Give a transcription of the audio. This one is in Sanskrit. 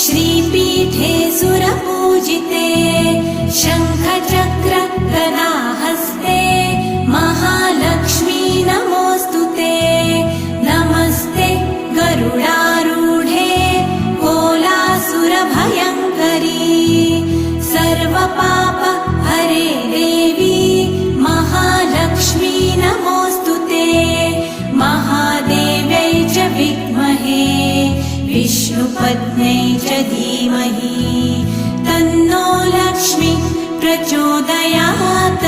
श्रीपीठे सुरपूजिते शङ्खचक्र गदाहस्ते महालक्ष्मी नमोऽस्तुते नमस्ते गरुडारूढे कोलासुरभयङ्करी सर्वपाप हरे देवी महालक्ष्मी नमोऽस्तुते महादेव्यै च विद्महे विष्णुपत्न्यै च धीमहि तन्नो लक्ष्मी प्रचोदयात्।